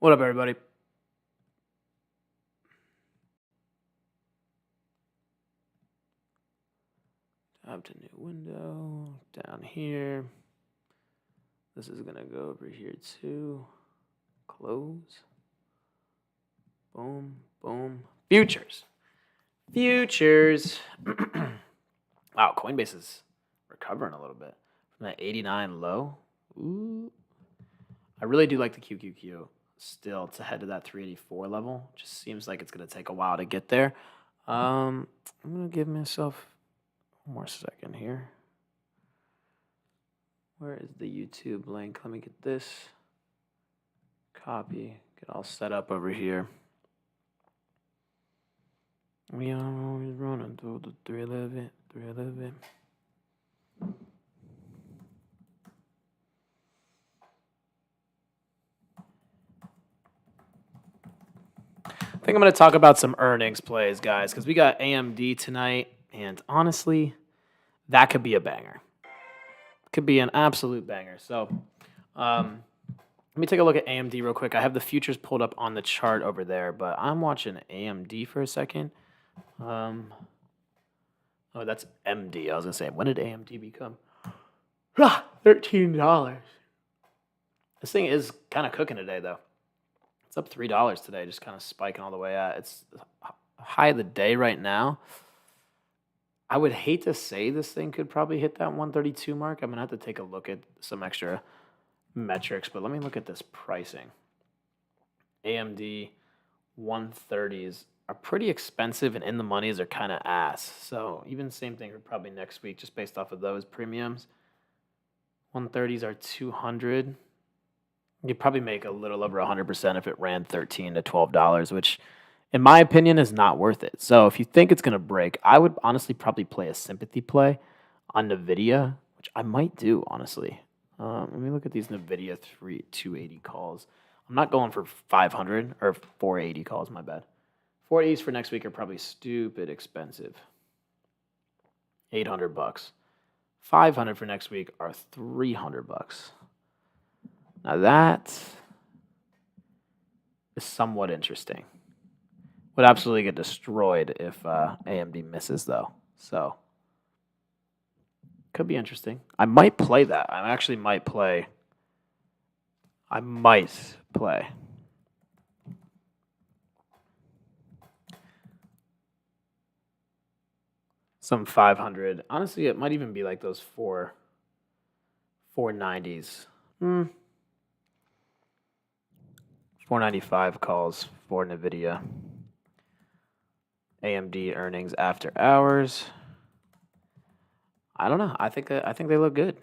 What up, everybody? Tab to new window. Down here. This is going to go over here too. Close. Boom, boom. Futures. Futures. Wow, Coinbase is recovering a little bit from that 89 low. Ooh. I really do like the QQQ still to head to that 384 level. Just seems like it's going to take a while to get there. I'm going to give myself one more second here. Where is the YouTube link? Let me get this. Copy. Get all set up over here. We are always running through the 311, 311. I think I'm going to talk about some earnings plays, guys, because we got AMD tonight, and honestly, that could be a banger. Could be an absolute banger. So, let me take a look at AMD real quick. I have the futures pulled up on the chart over there, but I'm watching AMD for a second. Oh, that's MD. I was going to say, when did AMD become $13? This thing is kind of cooking today, though. It's up $3 today, just kind of spiking all the way out. It's high of the day right now. I would hate to say this thing could probably hit that 132 mark. I'm going to have to take a look at some extra metrics, but let me look at this pricing. AMD 130s are pretty expensive, and in the monies are kind of ass. So even same thing for probably next week, just based off of those premiums. 130s are 200. You'd probably make a little over 100% if it ran $13 to $12, which, in my opinion, is not worth it. So if you think it's going to break, I would honestly probably play a sympathy play on NVIDIA, which I might do, honestly. Let me look at these NVIDIA 280 calls. I'm not going for 500 or 480 calls, my bad. 480s for next week are probably stupid expensive. $800. 500 for next week are $300. Now that is somewhat interesting. Would absolutely get destroyed if AMD misses, though. So could be interesting. I might play that. I actually might play. Some 500. Honestly, it might even be like those 490s. 495 calls for NVIDIA. AMD earnings after hours. I don't know. I think they look good.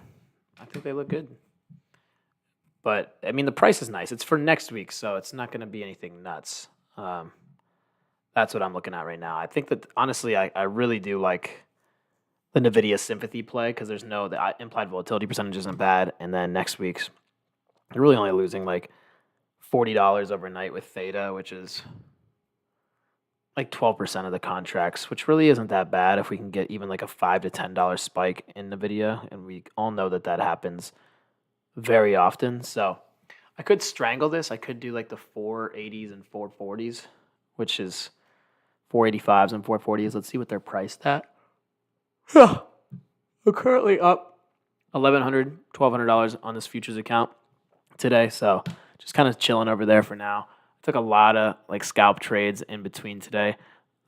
But I mean, the price is nice. It's for next week, so it's not going to be anything nuts. That's what I'm looking at right now. I think that honestly, I really do like the NVIDIA sympathy play because there's the implied volatility percentage isn't bad, and then next week's you're really only losing like $40 overnight with Theta, which is like 12% of the contracts, which really isn't that bad if we can get even like a $5 to $10 spike in NVIDIA, and we all know that happens very often. So I could strangle this. I could do like the 480s and 440s, which is 485s and 440s. Let's see what they're priced at. They're currently up $1,100, $1,200 on this futures account today. So just kind of chilling over there for now. I took a lot of like scalp trades in between today.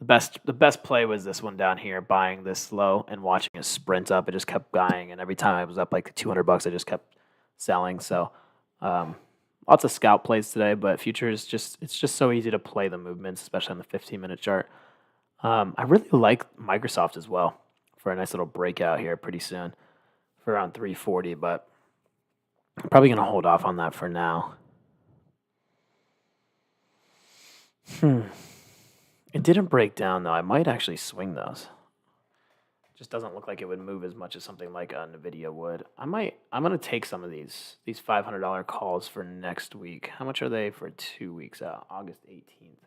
The best play was this one down here, buying this low and watching it sprint up. It just kept buying, and every time I was up like $200, I just kept selling. So um, lots of scalp plays today, but futures it's just so easy to play the movements, especially on the 15-minute chart. I really like Microsoft as well for a nice little breakout here pretty soon for around 340, but I'm probably gonna hold off on that for now. It didn't break down though. I might actually swing those. Just doesn't look like it would move as much as something like a Nvidia would. I'm gonna take some of these $500 calls for next week. How much are they for 2 weeks out? August 18th.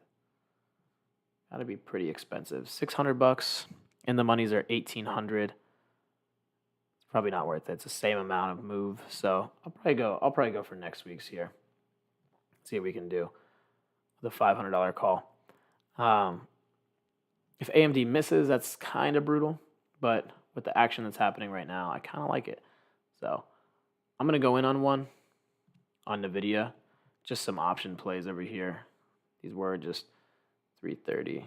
That'd be pretty expensive. $600. In the monies are 1,800. It's probably not worth it. It's the same amount of move. So I'll probably go for next week's here. See what we can do. The $500 call. If AMD misses, that's kind of brutal, but with the action that's happening right now, I kind of like it. So I'm going to go in on one on NVIDIA. Just some option plays over here. These were just 330.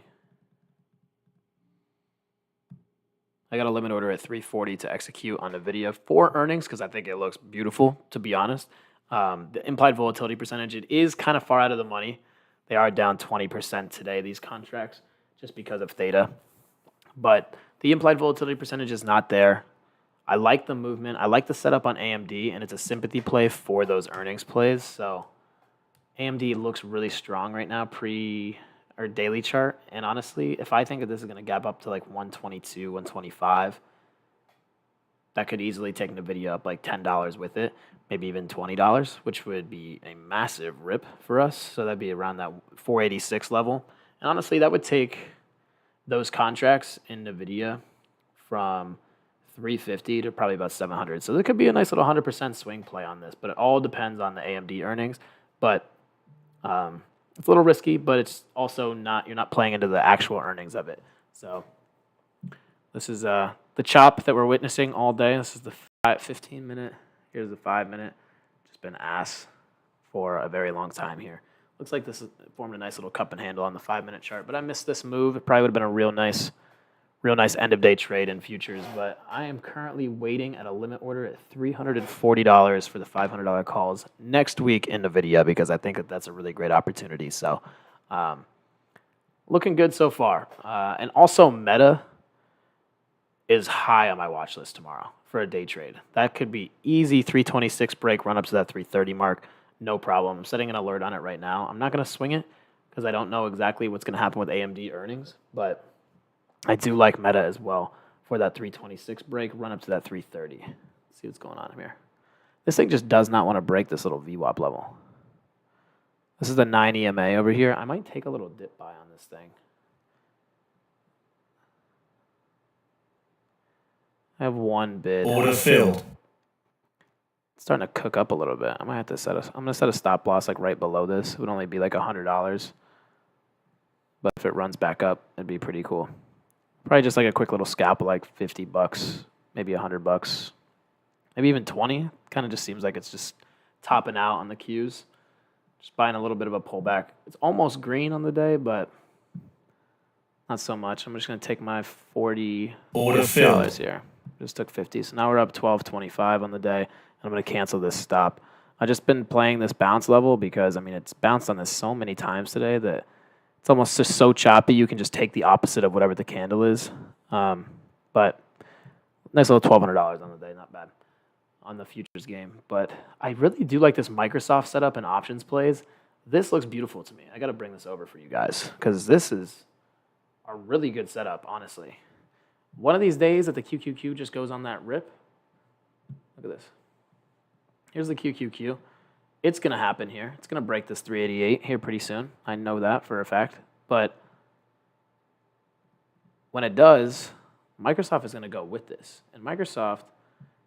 I got a limit order at 340 to execute on NVIDIA for earnings because I think it looks beautiful, to be honest. The implied volatility percentage, it is kind of far out of the money. They are down 20% today, these contracts, just because of theta. But the implied volatility percentage is not there. I like the movement. I like the setup on AMD, and it's a sympathy play for those earnings plays. So AMD looks really strong right now, or daily chart. And honestly, if I think that this is going to gap up to like 122, 125, that could easily take NVIDIA up like $10 with it, maybe even $20, which would be a massive rip for us. So that'd be around that 486 level. And honestly, that would take those contracts in NVIDIA from 350 to probably about 700. So there could be a nice little 100% swing play on this, but it all depends on the AMD earnings. But it's a little risky, but it's also not, you're not playing into the actual earnings of it. So this is the chop that we're witnessing all day. This is the 15-minute. Here's the 5-minute. Just been ass for a very long time here. Looks like this formed a nice little cup and handle on the 5-minute chart, but I missed this move. It probably would have been a real nice end of day trade in futures, but I am currently waiting at a limit order at $340 for the $500 calls next week in NVIDIA because I think that that's a really great opportunity. So looking good so far. And also Meta is high on my watch list tomorrow for a day trade. That could be easy 326 break, run up to that 330 mark. No problem. I'm setting an alert on it right now. I'm not going to swing it because I don't know exactly what's going to happen with AMD earnings, but I do like Meta as well for that 326 break, run up to that 330. Let's see what's going on here. This thing just does not want to break this little VWAP level. This is the 9 EMA over here. I might take a little dip buy on this thing. I have one bid. Order filled. It's starting to cook up a little bit. I might have to I'm going to set a stop loss like right below this. It would only be like $100. But if it runs back up, it'd be pretty cool. Probably just like a quick little scalp of like $50, maybe $100, maybe even 20. Kind of just seems like it's just topping out on the Qs. Just buying a little bit of a pullback. It's almost green on the day, but not so much. I'm just going to take my $40 here. Just took 50. So now we're up 12.25 on the day. And I'm going to cancel this stop. I've just been playing this bounce level because, I mean, it's bounced on this so many times today that it's almost just so choppy you can just take the opposite of whatever the candle is. But nice little $1,200 on the day, not bad on the futures game. But I really do like this Microsoft setup and options plays. This looks beautiful to me. I got to bring this over for you guys because this is a really good setup, honestly. One of these days that the QQQ just goes on that rip. Look at this. Here's the QQQ. It's going to happen here. It's going to break this 388 here pretty soon. I know that for a fact. But when it does, Microsoft is going to go with this. And Microsoft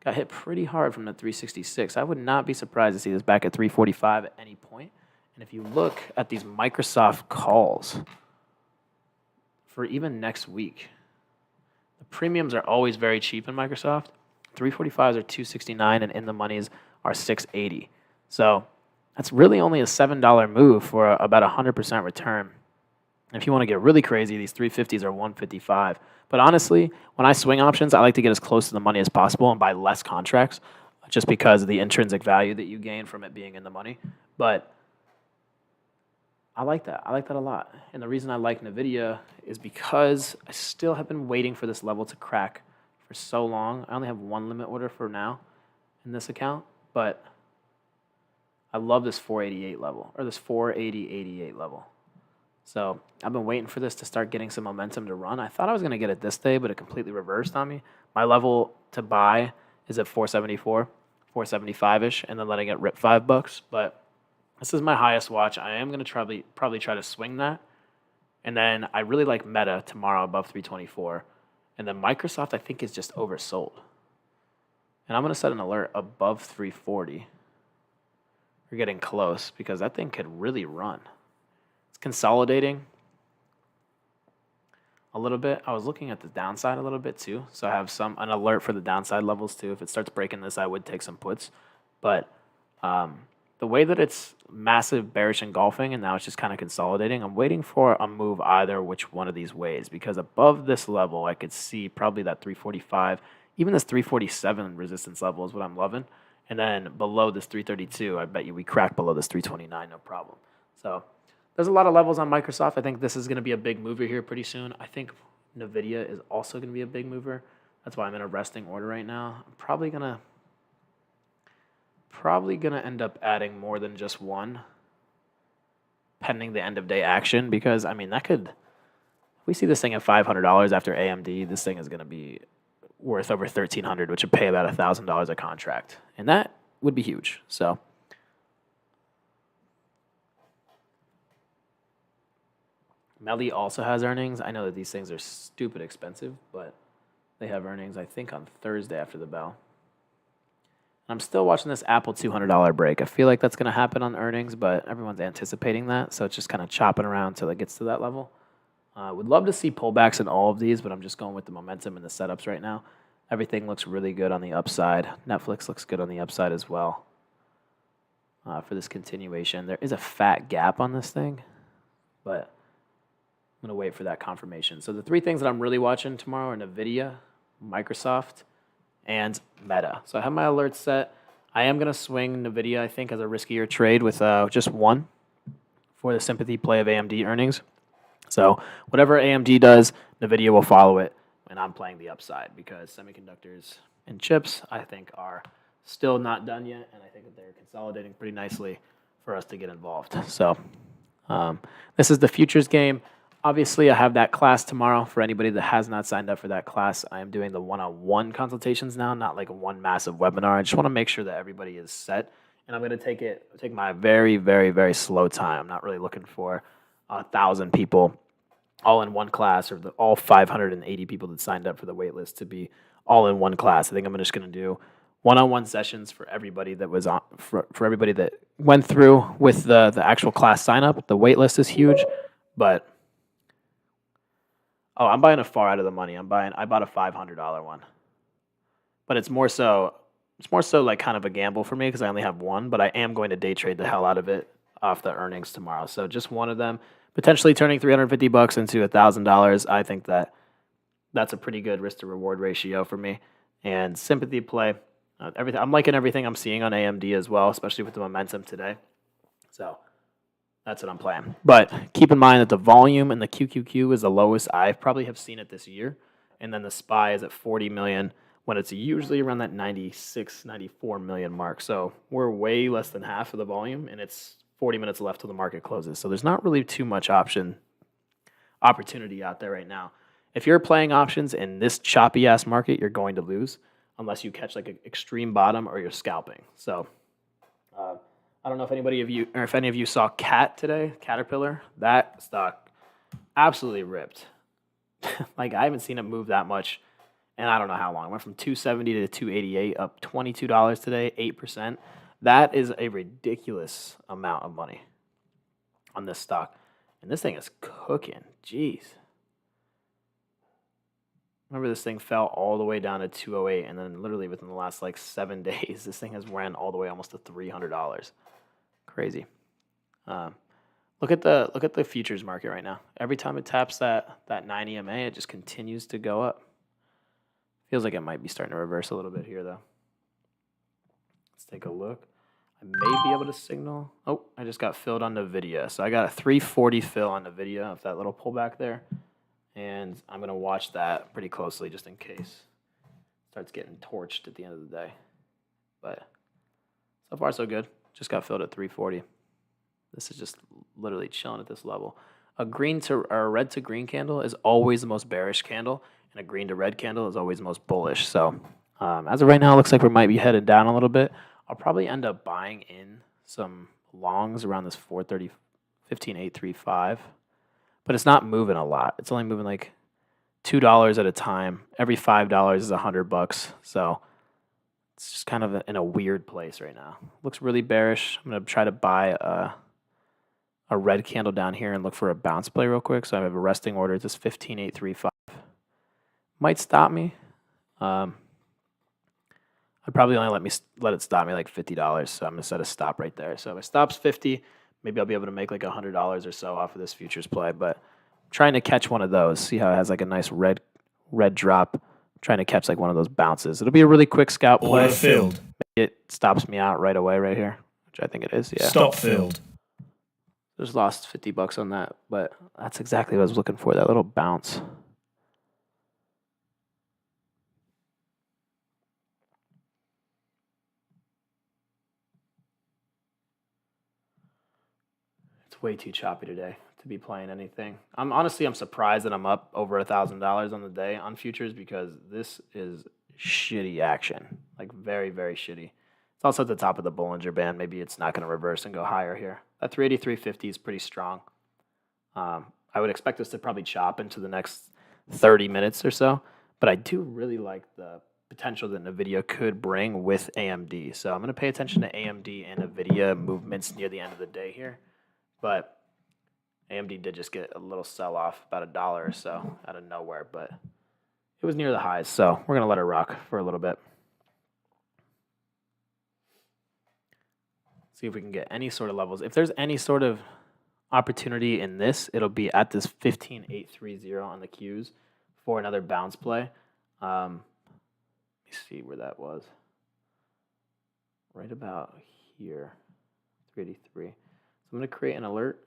got hit pretty hard from the 366. I would not be surprised to see this back at 345 at any point. And if you look at these Microsoft calls for even next week, the premiums are always very cheap in Microsoft. 345s are 269 and in the monies are 680. So that's really only a $7 move for about 100% return If you want to get really crazy, these 350s are 155. But honestly, when I swing options, I like to get as close to the money as possible and buy less contracts just because of the intrinsic value that you gain from it being in the money. But I like that. I like that a lot. And the reason I like NVIDIA is because I still have been waiting for this level to crack for so long. I only have one limit order for now in this account, but I love this 488 level, or this 480.88 level. So I've been waiting for this to start getting some momentum to run. I thought I was going to get it this day, but it completely reversed on me. My level to buy is at 474, 475-ish, and then letting it rip $5. But this is my highest watch. I am going to probably try to swing that. And then I really like Meta tomorrow above 324. And then Microsoft, I think, is just oversold. And I'm going to set an alert above 340. We're getting close because that thing could really run. It's consolidating a little bit. I was looking at the downside a little bit too. So I have an alert for the downside levels too. If it starts breaking this, I would take some puts. But the way that it's massive bearish engulfing and now it's just kind of consolidating, I'm waiting for a move either which one of these ways, because above this level, I could see probably that 345, even this 347 resistance level is what I'm loving. And then below this 332, I bet you we crack below this 329, no problem. So there's a lot of levels on Microsoft. I think this is going to be a big mover here pretty soon. I think NVIDIA is also going to be a big mover. That's why I'm in a resting order right now. I'm probably gonna end up adding more than just one pending the end of day action, because I mean, if we see this thing at $500 after AMD, this thing is going to be worth over $1,300, which would pay about $1,000 a contract, and that would be huge. So Melly also has earnings. I know that these things are stupid expensive, but they have earnings, I think, on Thursday after the bell. I'm still watching this Apple $200 break. I feel like that's going to happen on earnings, but everyone's anticipating that, so it's just kind of chopping around until it gets to that level. Would love to see pullbacks in all of these, but I'm just going with the momentum and the setups right now. Everything looks really good on the upside. Netflix looks good on the upside as well for this continuation. There is a fat gap on this thing, but I'm going to wait for that confirmation. So the three things that I'm really watching tomorrow are NVIDIA, Microsoft, and Meta. So I have my alerts set. I am going to swing NVIDIA, I think, as a riskier trade with just one for the sympathy play of AMD earnings. So whatever AMD does, NVIDIA will follow it, and I'm playing the upside because semiconductors and chips, I think, are still not done yet, and I think that they're consolidating pretty nicely for us to get involved. So this is the futures game. Obviously, I have that class tomorrow. For anybody that has not signed up for that class, I am doing the one-on-one consultations now, not like one massive webinar. I just want to make sure that everybody is set, and I'm going to take my very, very, very slow time. I'm not really looking for 1,000 people all in one class, or all 580 people that signed up for the wait list to be all in one class. I think I'm just going to do one-on-one sessions for everybody that was on, for everybody that went through with the actual class sign up. The wait list is huge, but I'm buying a far out of the money. I bought a $500 one, but it's more so like kind of a gamble for me because I only have one. But I am going to day trade the hell out of it off the earnings tomorrow. So just one of them, potentially turning $350 into $1,000. I think that's a pretty good risk to reward ratio for me. And sympathy play, everything. I'm liking everything I'm seeing on AMD as well, especially with the momentum today. So that's what I'm playing. But keep in mind that the volume in the QQQ is the lowest I probably have seen it this year. And then the SPY is at 40 million when it's usually around that 96, 94 million mark. So we're way less than half of the volume, and it's 40 minutes left till the market closes. So there's not really too much opportunity out there right now. If you're playing options in this choppy-ass market, you're going to lose unless you catch like an extreme bottom or you're scalping. So I don't know if any of you saw Caterpillar. That stock absolutely ripped. Like, I haven't seen it move that much, and I don't know how long. It went from 270 to 288, up $22 today, 8%. That is a ridiculous amount of money on this stock. And this thing is cooking. Jeez. Remember, this thing fell all the way down to 208, and then literally within the last like 7 days, this thing has ran all the way almost to $300. Crazy. Look at the futures market right now. Every time it taps that 9 EMA, it just continues to go up. Feels like it might be starting to reverse a little bit here though. Let's take a look. I may be able to signal. Oh, I just got filled on NVIDIA. So I got a 340 fill on NVIDIA of that little pullback there. And I'm going to watch that pretty closely just in case it starts getting torched at the end of the day. But so far, so good. Just got filled at 340. This is just literally chilling at this level. A green to or a red to green candle is always the most bearish candle, and a green to red candle is always the most bullish. So as of right now, it looks like we might be headed down a little bit. I'll probably end up buying in some longs around this 430, 15835, but it's not moving a lot. It's only moving like $2 at a time. Every $5 is $100. So it's just kind of in a weird place right now. Looks really bearish. I'm gonna try to buy a red candle down here and look for a bounce play real quick. So I have a resting order. It's this 15835. Might stop me. I'd probably only let it stop me like $50. So I'm gonna set a stop right there. So if it stops 50, maybe I'll be able to make like $100 or so off of this futures play. But I'm trying to catch one of those. See how it has like a nice red drop. I'm trying to catch like one of those bounces. It'll be a really quick scalp play. Order filled. It stops me out right away right here, which I think it is. Yeah. Stop filled. Just lost $50 on that, but that's exactly what I was looking for, that little bounce. It's way too choppy today to be playing anything. I'm surprised that I'm up over $1,000 on the day on futures because this is shitty action, like very, very shitty. It's also at the top of the Bollinger Band. Maybe it's not going to reverse and go higher here. That 383.50 is pretty strong. I would expect us to probably chop into the next 30 minutes or so, but I do really like the potential that NVIDIA could bring with AMD. So I'm going to pay attention to AMD and NVIDIA movements near the end of the day here. But AMD did just get a little sell-off, about $1 or so out of nowhere, but it was near the highs, so we're going to let it rock for a little bit. See if we can get any sort of levels. If there's any sort of opportunity in this, it'll be at this 15,830 on the Qs for another bounce play. Let me see where that was. Right about here, 383. So I'm going to create an alert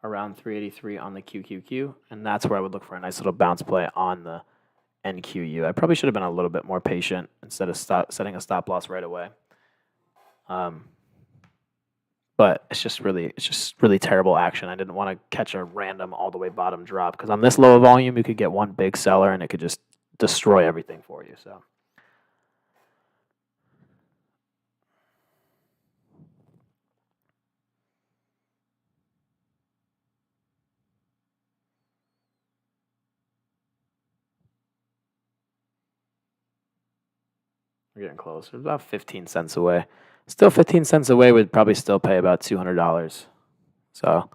around 383 on the QQQ, and that's where I would look for a nice little bounce play on the NQU. I probably should have been a little bit more patient instead of setting a stop loss right away. But it's just really terrible action. I didn't want to catch a random all the way bottom drop because on this low volume, you could get one big seller and it could just destroy everything for you. So. We're getting close. We're about 15 cents away. Still 15 cents away would probably still pay about $200. So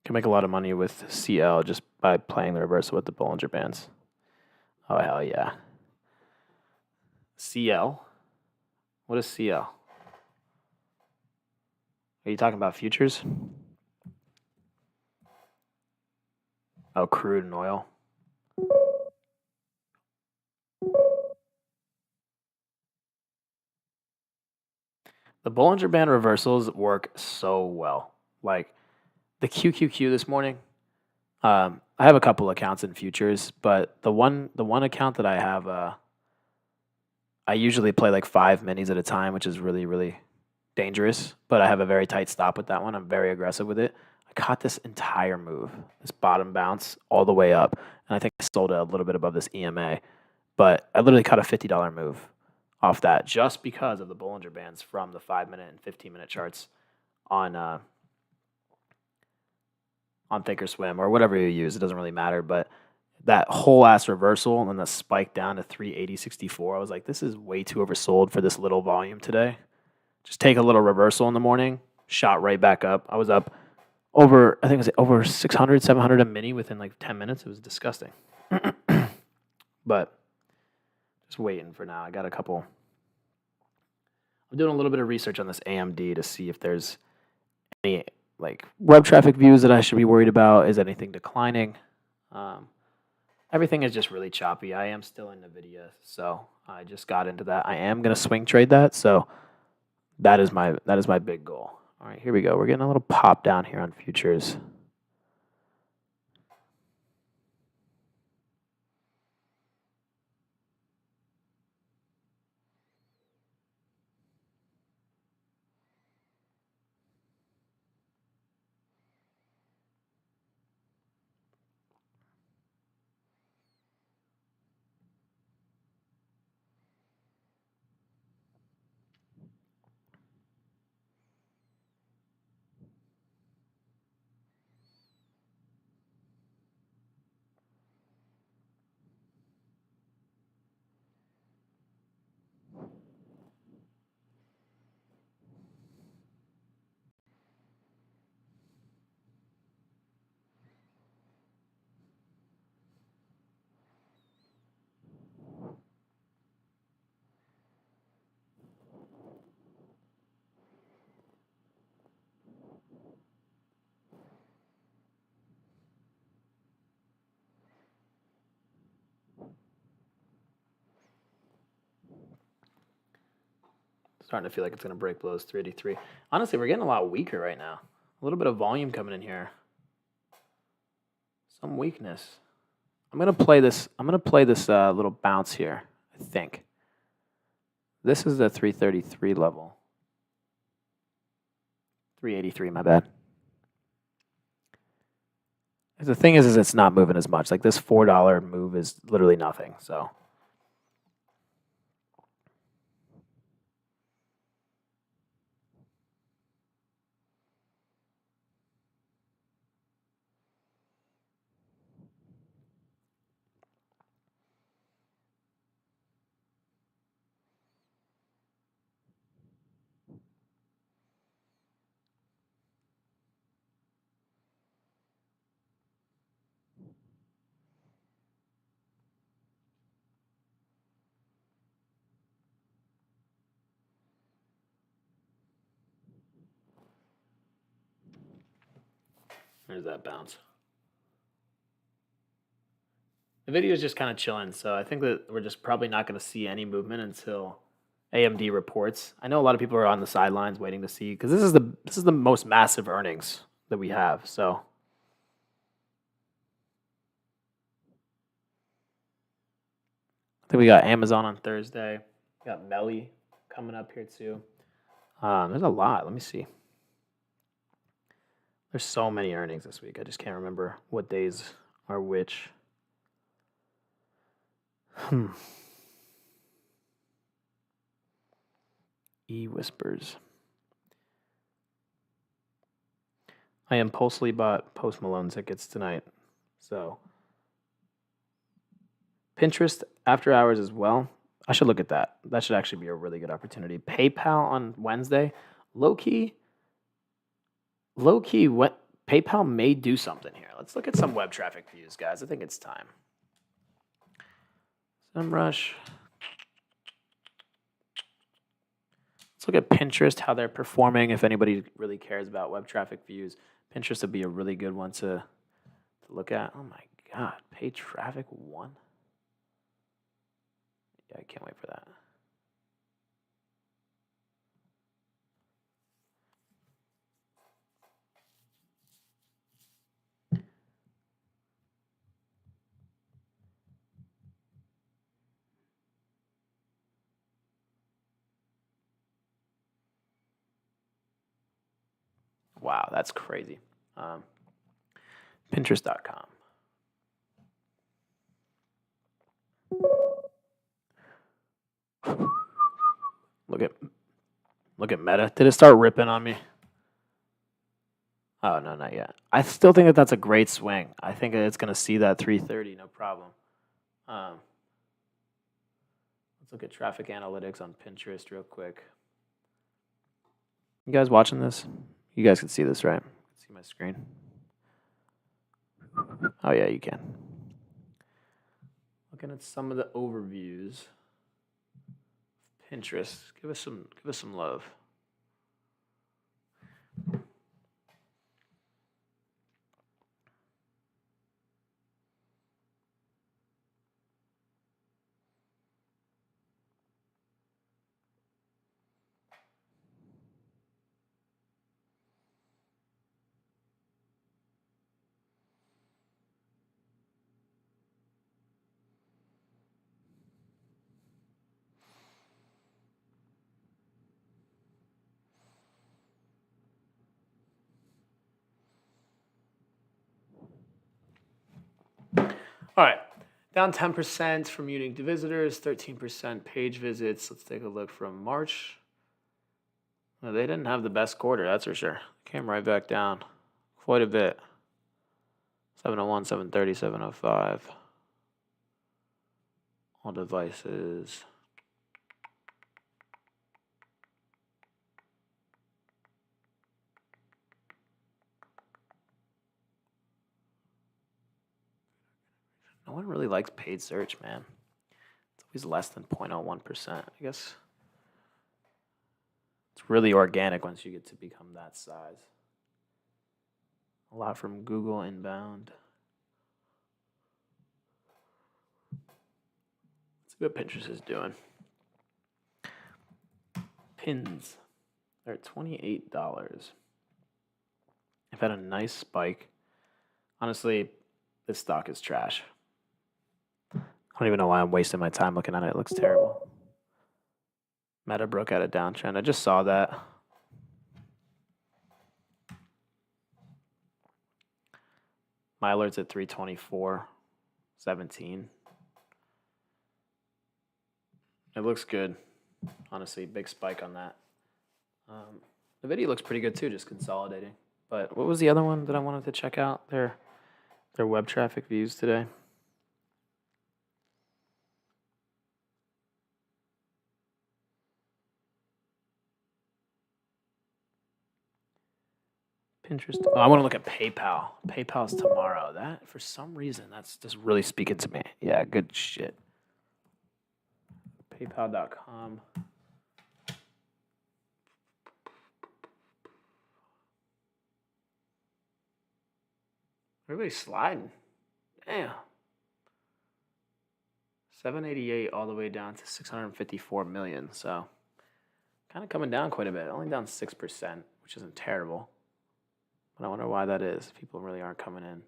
can make a lot of money with CL just by playing the reversal with the Bollinger Bands. Oh, hell yeah. CL? What is CL? Are you talking about futures? Oh, crude and oil. The Bollinger Band reversals work so well. Like the QQQ this morning, I have a couple accounts in futures, but the one account that I have, I usually play like 5 minis at a time, which is really, really dangerous. But I have a very tight stop with that one. I'm very aggressive with it. I caught this entire move, this bottom bounce all the way up, and I think I sold it a little bit above this EMA. But I literally caught a $50 move off that just because of the Bollinger Bands from the 5-minute and 15-minute charts on Thinkorswim or whatever you use. It doesn't really matter, but that whole ass reversal and then the spike down to 380.64. I was like, this is way too oversold for this little volume today. Just take a little reversal in the morning, shot right back up. I was up over, I think it was over 600, 700 a mini within like 10 minutes. It was disgusting. But just waiting for now. I got a couple. I'm doing a little bit of research on this AMD to see if there's any like web traffic views that I should be worried about. Is anything declining? Everything is just really choppy. I am still in NVIDIA, so I just got into that. I am gonna swing trade that, so that is my big goal. All right, here we go. We're getting a little pop down here on futures. Starting to feel like it's going to break below 383. Honestly, we're getting a lot weaker right now. A little bit of volume coming in here. Some weakness. I'm going to play this. I'm going to play this little bounce here, I think. This is the 333 level. 383, my bad. The thing is it's not moving as much. Like this $4 move is literally nothing. So there's that bounce. The video is just kind of chilling, so I think that we're just probably not going to see any movement until AMD reports. I know a lot of people are on the sidelines waiting to see because this is the most massive earnings that we have. So I think we got Amazon on Thursday. We got Melly coming up here too. There's a lot. Let me see. There's so many earnings this week. I just can't remember what days are which. E-Whispers. I impulsively bought Post Malone tickets tonight. So Pinterest after hours as well. I should look at that. That should actually be a really good opportunity. PayPal on Wednesday. Low key, what PayPal may do something here. Let's look at some web traffic views, guys. I think it's time. SEMrush. Let's look at Pinterest, how they're performing. If anybody really cares about web traffic views, Pinterest would be a really good one to look at. Oh my God, paid traffic 1. Yeah, I can't wait for that. Wow, that's crazy. Pinterest.com. Look at Meta. Did it start ripping on me? Oh, no, not yet. I still think that that's a great swing. I think it's going to see that 330, no problem. Um, let's look at traffic analytics on Pinterest real quick. You guys watching this? You guys can see this, right? See my screen? Oh, yeah, you can. Looking at some of the overviews. Pinterest, give us some love. All right, down 10% from unique visitors, 13% page visits. Let's take a look from March. No, they didn't have the best quarter, that's for sure. Came right back down quite a bit. 701, 730, 705. All devices. No one really likes paid search, man. It's always less than 0.01%. I guess it's really organic once you get to become that size. A lot from Google inbound. Let's see what Pinterest is doing. Pins. They're at $28. I've had a nice spike. Honestly, this stock is trash. I don't even know why I'm wasting my time looking at it. It looks terrible. Meta broke out a downtrend. I just saw that. My alert's at 324.17. It looks good. Honestly, big spike on that. The video looks pretty good too, just consolidating. But what was the other one that I wanted to check out? Their web traffic views today. Pinterest. Oh, I want to look at PayPal. PayPal's tomorrow. That, for some reason, that's just really speaking to me. Yeah, good shit. PayPal.com. Everybody's sliding. Damn. 788 all the way down to 654 million. So kind of coming down quite a bit. Only down 6%, which isn't terrible. But I wonder why that is. People really aren't coming in.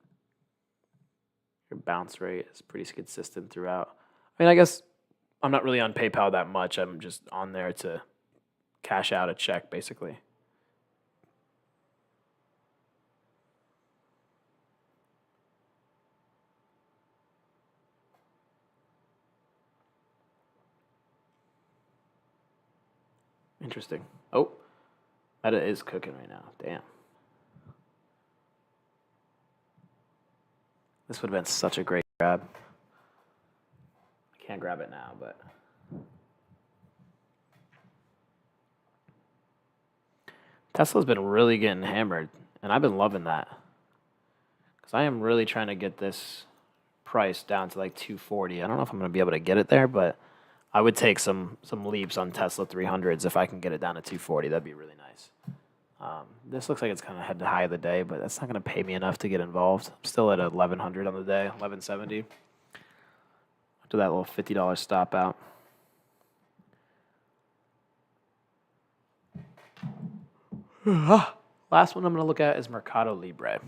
Your bounce rate is pretty consistent throughout. I mean, I guess I'm not really on PayPal that much. I'm just on there to cash out a check, basically. Interesting. Oh, Meta is cooking right now. Damn. This would have been such a great grab. I can't grab it now, but Tesla's been really getting hammered, and I've been loving that. Because I am really trying to get this price down to like 240. I don't know if I'm going to be able to get it there, but I would take some leaps on Tesla 300s if I can get it down to 240. That'd be really nice. This looks like it's kind of head to high of the day, but that's not going to pay me enough to get involved. I'm still at 1100 on the day, 1170. Do that little $50 stop out. Last one I'm going to look at is Mercado Libre.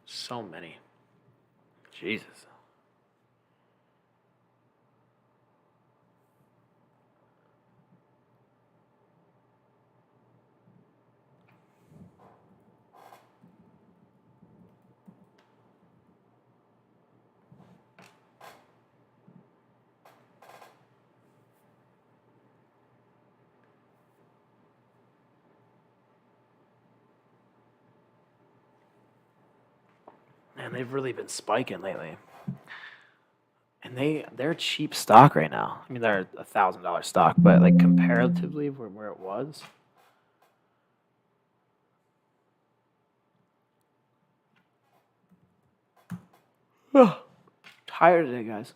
So many. Jesus. Man, they've really been spiking lately. And they're a cheap stock right now. I mean, they're $1,000 stock, but like comparatively where it was. Tired today, guys.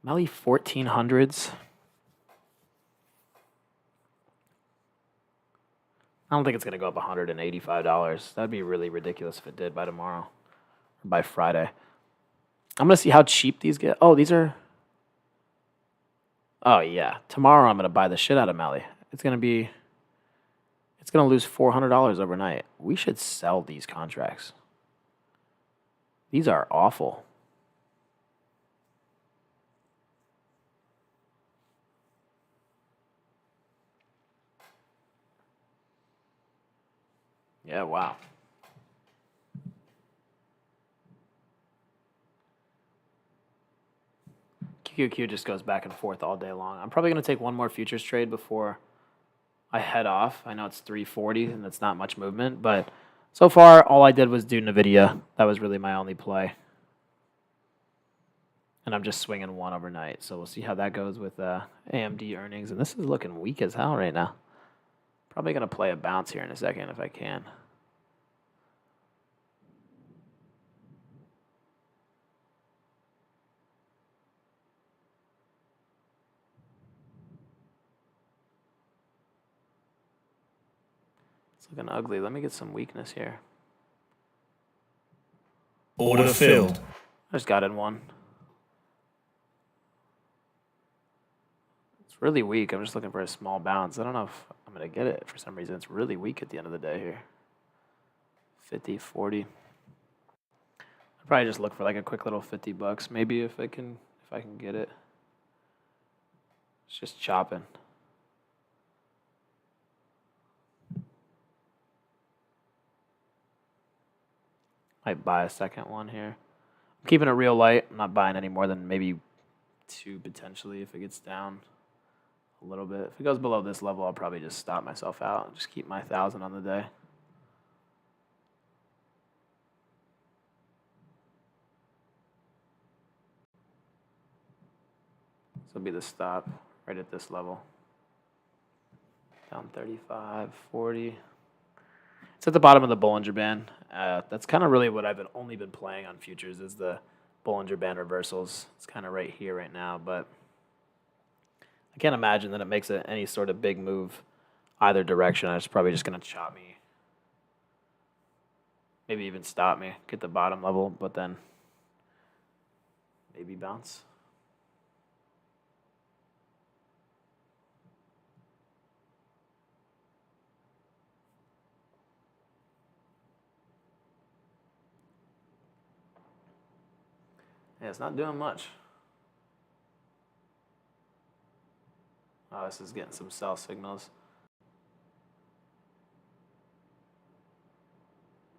Melly 1400s. I don't think it's gonna go up $185. That'd be really ridiculous if it did by tomorrow or by Friday. I'm gonna see how cheap these get. Oh, these are. Oh yeah, tomorrow I'm gonna buy the shit out of Melly. It's gonna lose $400 overnight. We should sell these contracts. These are awful. Yeah, wow. QQQ just goes back and forth all day long. I'm probably going to take one more futures trade before I head off. I know it's 340 and it's not much movement, but so far all I did was do NVIDIA. That was really my only play. And I'm just swinging one overnight. So we'll see how that goes with AMD earnings. And this is looking weak as hell right now. Probably going to play a bounce here in a second if I can. It's looking ugly. Let me get some weakness here. Order filled. I just got in one. It's really weak. I'm just looking for a small bounce. I don't know if I'm going to get it for some reason. It's really weak at the end of the day here. 50, 40. I'd probably just look for like a quick little $50 maybe if I can get it. It's just chopping. Might buy a second one here. I'm keeping it real light. I'm not buying any more than maybe 2 potentially if it gets down a little bit. If it goes below this level, I'll probably just stop myself out and just keep my 1,000 on the day. This will be the stop right at this level. Down 35, 40. It's at the bottom of the Bollinger Band. That's kind of really what I've only been playing on futures is the Bollinger Band reversals. It's kind of right here right now, but I can't imagine that it makes any sort of big move either direction. It's probably just going to chop me. Maybe even stop me, get the bottom level, but then maybe bounce. Yeah, it's not doing much. Oh, this is getting some sell signals.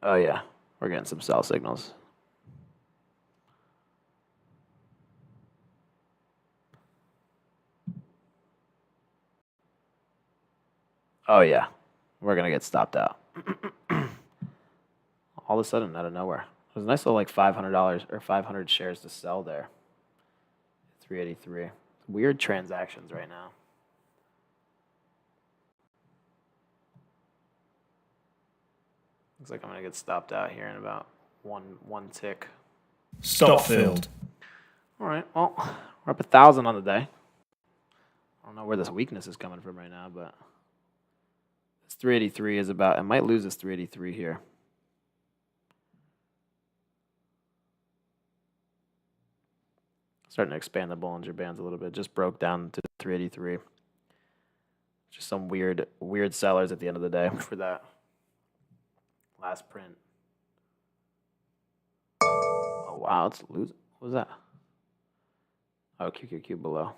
Oh, yeah. We're getting some sell signals. Oh, yeah. We're going to get stopped out. All of a sudden, out of nowhere. It was a nice little like $500 or 500 shares to sell there. 383. Weird transactions right now. Looks like I'm going to get stopped out here in about one tick. Stop filled. All right. Well, we're up 1,000 on the day. I don't know where this weakness is coming from right now, but this 383 is about. I might lose this 383 here. Starting to expand the Bollinger Bands a little bit. Just broke down to 383. Just some weird sellers at the end of the day for that last print. Oh, wow. It's losing. What was that? Oh, QQQ below.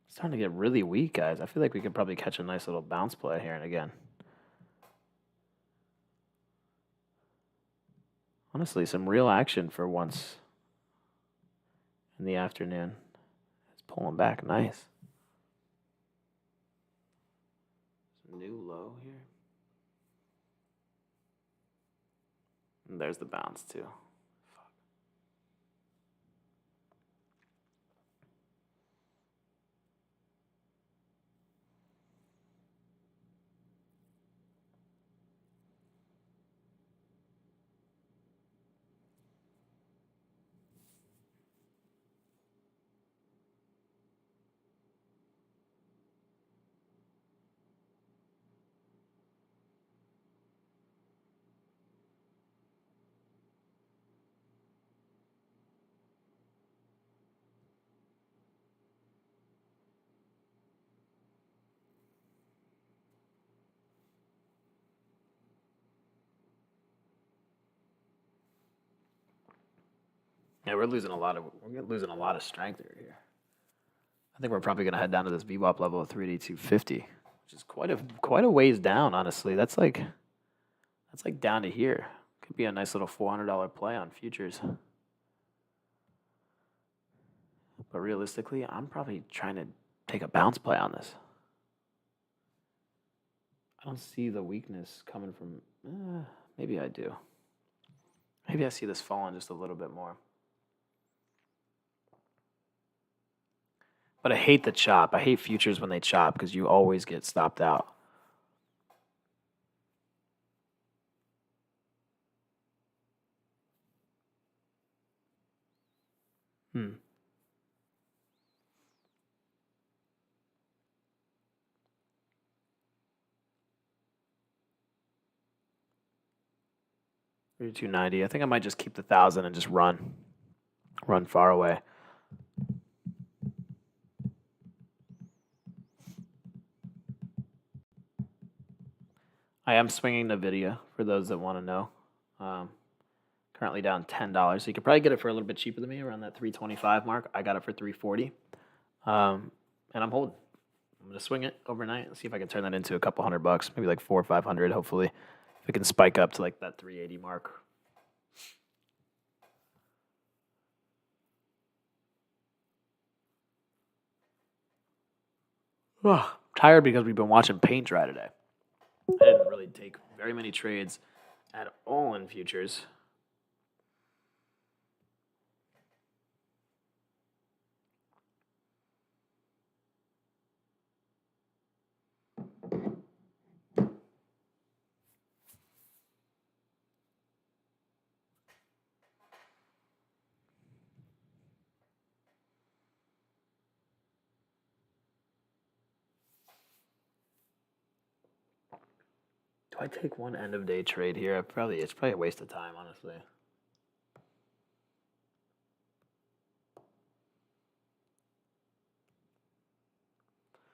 It's starting to get really weak, guys. I feel like we could probably catch a nice little bounce play here and again. Honestly, some real action for once in the afternoon. It's pulling back nice. And there's the bounce too. Yeah, we're losing a lot of strength here. I think we're probably gonna head down to this VWAP level of 3D250, which is quite a ways down, honestly. That's like down to here. Could be a nice little $400 play on futures. But realistically, I'm probably trying to take a bounce play on this. I don't see the weakness coming from. Maybe I do. Maybe I see this falling just a little bit more. But I hate the chop. I hate futures when they chop because you always get stopped out. Hmm. $290. I think I might just keep the 1,000 and just run far away. I am swinging NVIDIA for those that want to know. Currently down $10, so you could probably get it for a little bit cheaper than me, around that 325 mark. I got it for 340, and I'm holding. I'm gonna swing it overnight and see if I can turn that into a couple $100, maybe like 400 or 500. Hopefully, if it can spike up to like that 380 mark. Ugh, tired because we've been watching paint dry today. I didn't really take very many trades at all in futures. Do I take one end of day trade here? It's probably a waste of time, honestly.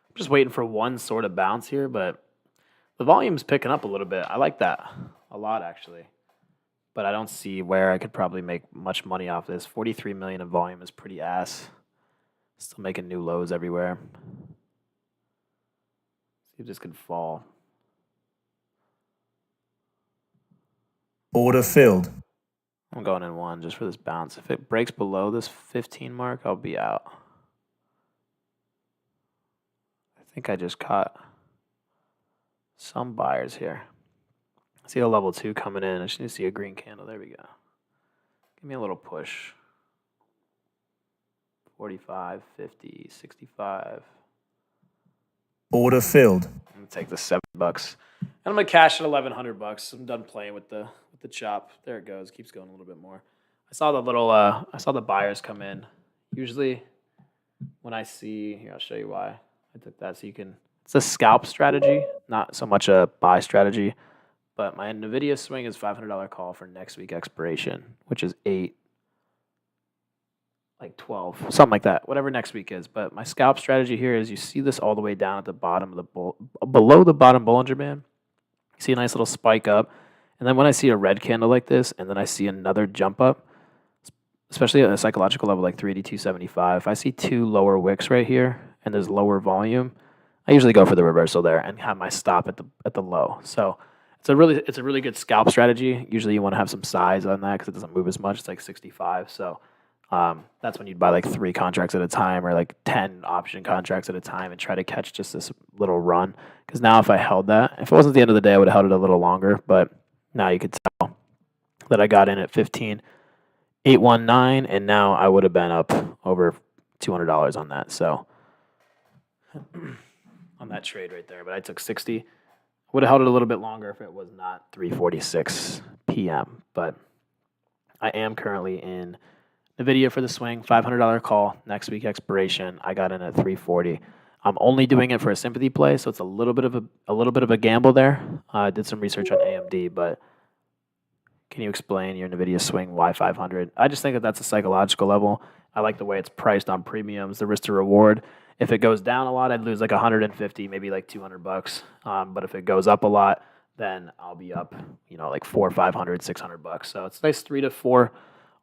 I'm just waiting for one sort of bounce here, but the volume's picking up a little bit. I like that a lot, actually. But I don't see where I could probably make much money off this. 43 million of volume is pretty ass. Still making new lows everywhere. See if this could fall. Order filled. I'm going in one just for this bounce. If it breaks below this 15 mark, I'll be out. I think I just caught some buyers here. I see a level 2 coming in. I just need to see a green candle. There we go. Give me a little push. 45, 50, 65. Order filled. I'm gonna take the $7, and I'm gonna cash at $1,100. I'm done playing with the chop. There it goes. Keeps going a little bit more. I saw the buyers come in. Usually, when I see here, I'll show you why I took that. So it's a scalp strategy, not so much a buy strategy. But my NVIDIA swing is $500 call for next week expiration, which is 8, like 12, something like that, whatever next week is. But my scalp strategy here is you see this all the way down at the bottom of the below the bottom Bollinger Band. You see a nice little spike up. And then when I see a red candle like this, and then I see another jump up, especially at a psychological level like 380-275, if I see 2 lower wicks right here and there's lower volume, I usually go for the reversal there and have my stop at the low. So it's a really good scalp strategy. Usually you want to have some size on that because it doesn't move as much. It's like 65. So that's when you'd buy like 3 contracts at a time or like 10 option contracts at a time and try to catch just this little run. Because now if I held that, if it wasn't the end of the day, I would have held it a little longer. But now you could tell that I got in at 15,819, and now I would have been up over $200 on that. So on that trade right there, but I took 60. Would have held it a little bit longer if it was not 3:46 p.m. But I am currently in NVIDIA for the swing, $500 call, next week expiration. I got in at 340. I'm only doing it for a sympathy play, so it's a little bit of a gamble there. I did some research on AMD, but can you explain your NVIDIA swing why 500? I just think that that's a psychological level. I like the way it's priced on premiums, the risk to reward. If it goes down a lot, I'd lose like 150, maybe like $200. But if it goes up a lot, then I'll be up, like 400, 500, $600. So it's a nice 3 to 4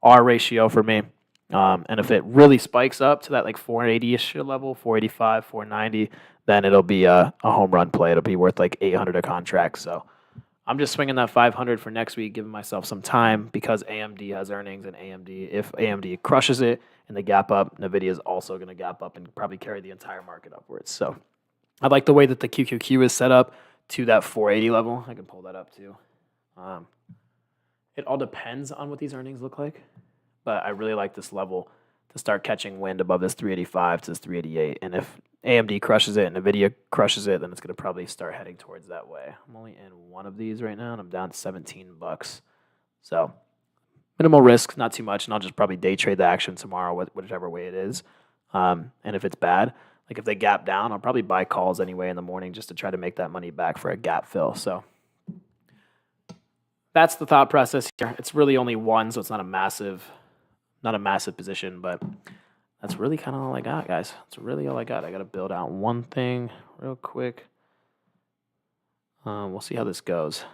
R ratio for me. And if it really spikes up to that like 480-ish level, 485, 490, then it'll be a home run play. It'll be worth like 800 a contract. So I'm just swinging that 500 for next week, giving myself some time because AMD has earnings, and if AMD crushes it and they gap up, NVIDIA is also going to gap up and probably carry the entire market upwards. So I like the way that the QQQ is set up to that 480 level. I can pull that up too. It all depends on what these earnings look like, but I really like this level to start catching wind above this 385 to this 388. And if AMD crushes it and NVIDIA crushes it, then it's going to probably start heading towards that way. I'm only in one of these right now, and I'm down to $17. So minimal risk, not too much, and I'll just probably day trade the action tomorrow, whichever way it is. And if it's bad, like if they gap down, I'll probably buy calls anyway in the morning just to try to make that money back for a gap fill. So that's the thought process here. It's really only one, so it's not a massive position, but that's really kind of all I got, guys. That's really all I got. I got to build out one thing real quick. We'll see how this goes.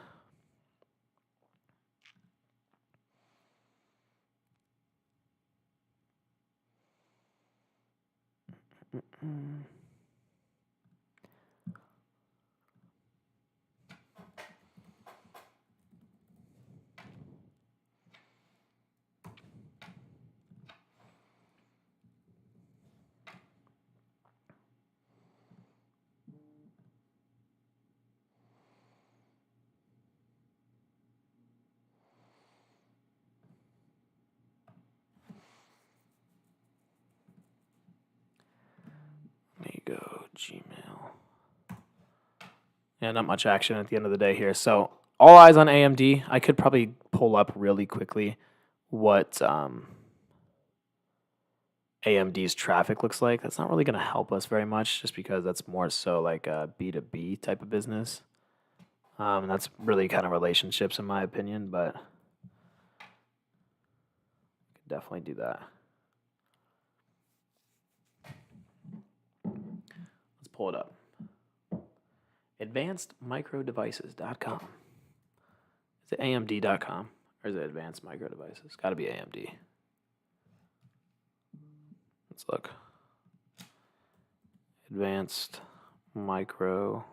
There you go, Gmail. Yeah, not much action at the end of the day here. So all eyes on AMD. I could probably pull up really quickly what AMD's traffic looks like. That's not really going to help us very much just because that's more so like a B2B type of business. And that's really kind of relationships in my opinion, but could definitely do that. Let's pull it up. AdvancedMicroDevices.com. Is it AMD.com or is it Advanced Micro Devices? Got to be AMD. Let's look. Advanced Micro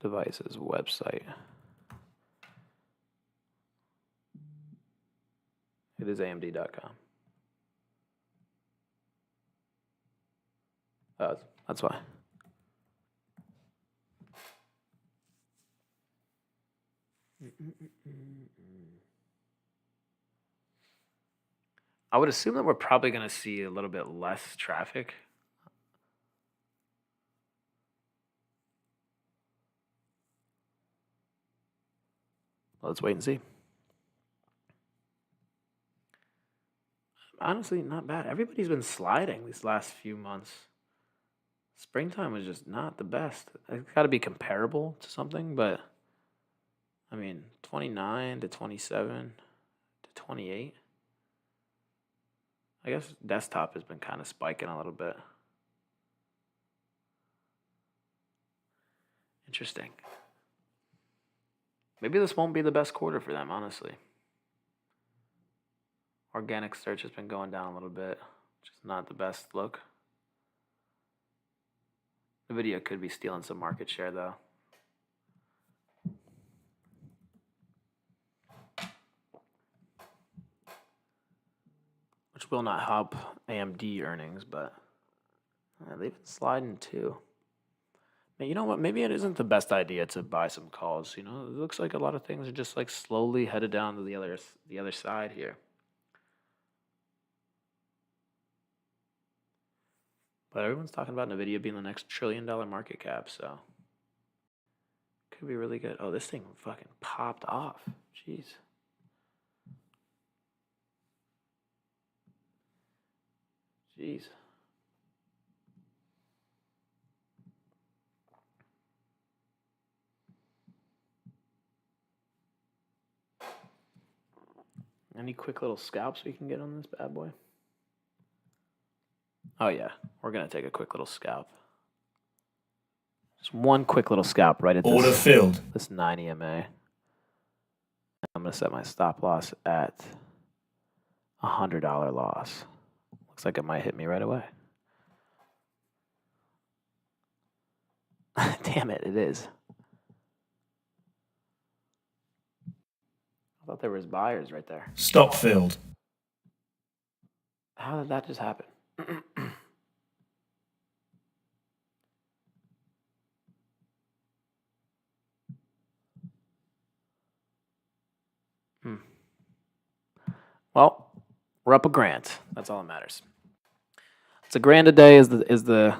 Devices website. It is AMD.com. Oh, that's why. I would assume that we're probably going to see a little bit less traffic. Let's wait and see. Honestly, not bad. Everybody's been sliding these last few months. Springtime was just not the best. It's got to be comparable to something, but I mean, 29 to 27 to 28. I guess desktop has been kind of spiking a little bit. Interesting. Maybe this won't be the best quarter for them, honestly. Organic search has been going down a little bit, which is not the best look. NVIDIA could be stealing some market share, though. Which will not help AMD earnings, but they've been sliding too. You know what? Maybe it isn't the best idea to buy some calls. It looks like a lot of things are just like slowly headed down to the other side here. But everyone's talking about Nvidia being the next $1 trillion market cap, so could be really good. Oh, this thing fucking popped off. Jeez. Jeez. Any quick little scalps we can get on this bad boy? Oh yeah, we're gonna take a quick little scalp. Just one quick little scalp right at Order filled. this 9 EMA. I'm gonna set my stop loss at $100 loss. Looks like it might hit me right away. Damn it, it is. I thought there was buyers right there. Stop filled. How did that just happen? Well, we're up a grand. That's all that matters. It's a grand a day is the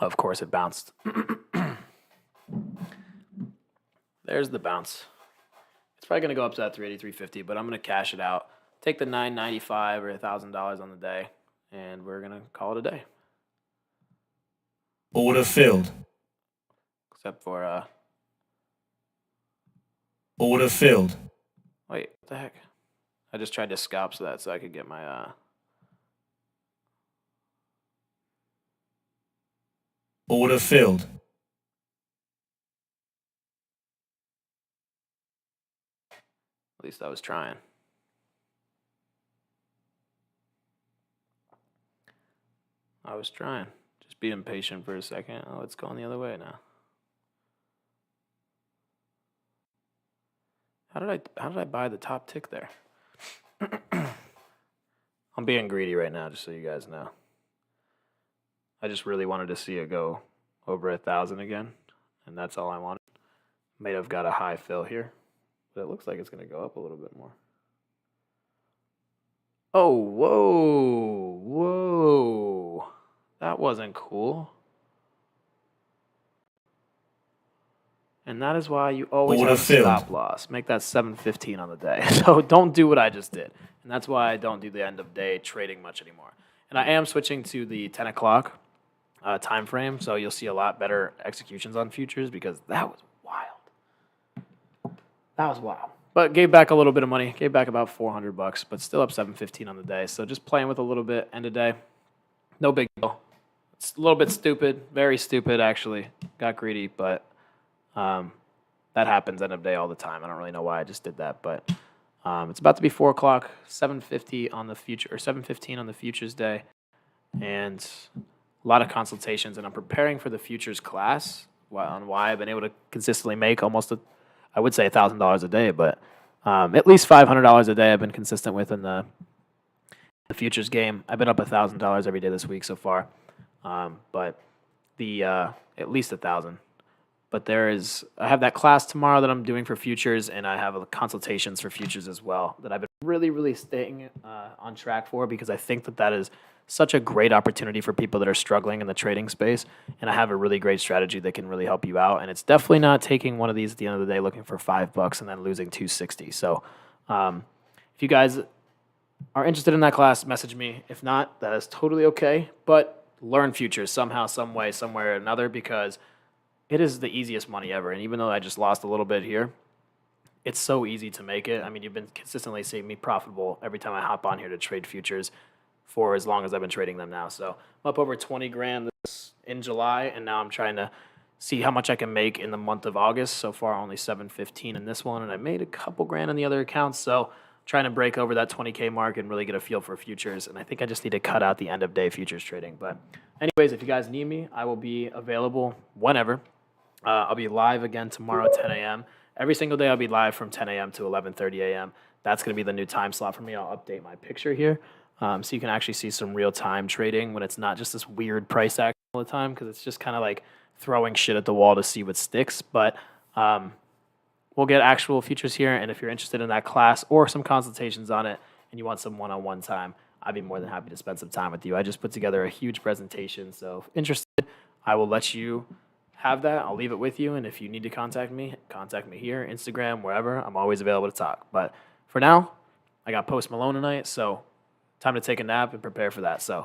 Of course it bounced. There's the bounce. It's probably going to go up to that 380, 350, but I'm going to cash it out. Take the $995 or $1,000 on the day, and we're going to call it a day. Order filled. Except for, Order filled. wait, what the heck? I just tried to scalp so I could get my, Order filled. At least I was trying. I was trying. Just be impatient for a second. Oh, it's going the other way now. How did I buy the top tick there? I'm being greedy right now, just so you guys know. I just really wanted to see it go over 1,000 again, and that's all I wanted. May have got a high fill here, but it looks like it's going to go up a little bit more. Oh, whoa, whoa. That wasn't cool. And that is why you always Order have a filled. stop loss. Make that 715 on the day. So don't do what I just did. And that's why I don't do the end of day trading much anymore. And I am switching to the 10 o'clock time frame, so you'll see a lot better executions on futures because that was wild. That was wild. But gave back a little bit of money. Gave back about $400, but still up 715 on the day. So just playing with a little bit end of day. No big deal. It's a little bit stupid. Very stupid, actually. Got greedy, but that happens end of day all the time. I don't really know why I just did that, but it's about to be 4 o'clock, 7:50 on the future, or 7:15 on the futures day, and a lot of consultations. And I'm preparing for the futures class on why I've been able to consistently make almost I would say $1,000 a day, but at least $500 a day I've been consistent with in the futures game. I've been up $1,000 every day this week so far, but the at least 1,000. But I have that class tomorrow that I'm doing for futures, and I have consultations for futures as well that I've been really, really staying on track for because I think that is such a great opportunity for people that are struggling in the trading space. And I have a really great strategy that can really help you out. And it's definitely not taking one of these at the end of the day looking for $5 and then losing $260. So if you guys are interested in that class, message me. If not, that is totally okay. But learn futures somehow, some way, somewhere or another because it is the easiest money ever. And even though I just lost a little bit here, it's so easy to make it. I mean, you've been consistently seeing me profitable every time I hop on here to trade futures for as long as I've been trading them now. So I'm up over 20 grand this in July, and now I'm trying to see how much I can make in the month of August. So far, only 715 in this one, and I made a couple grand in the other accounts. So trying to break over that 20K mark and really get a feel for futures. And I think I just need to cut out the end of day futures trading. But anyways, if you guys need me, I will be available whenever. I'll be live again tomorrow at 10 a.m. Every single day I'll be live from 10 a.m. to 11:30 a.m. That's going to be the new time slot for me. I'll update my picture here so you can actually see some real-time trading when it's not just this weird price action all the time, because it's just kind of like throwing shit at the wall to see what sticks. But we'll get actual futures here, and if you're interested in that class or some consultations on it and you want some one-on-one time, I'd be more than happy to spend some time with you. I just put together a huge presentation, so if interested, I will let you have that. I'll leave it with you, and if you need to contact me here, Instagram, wherever. I'm always available to talk. But for now, I got Post Malone tonight, so time to take a nap and prepare for that. So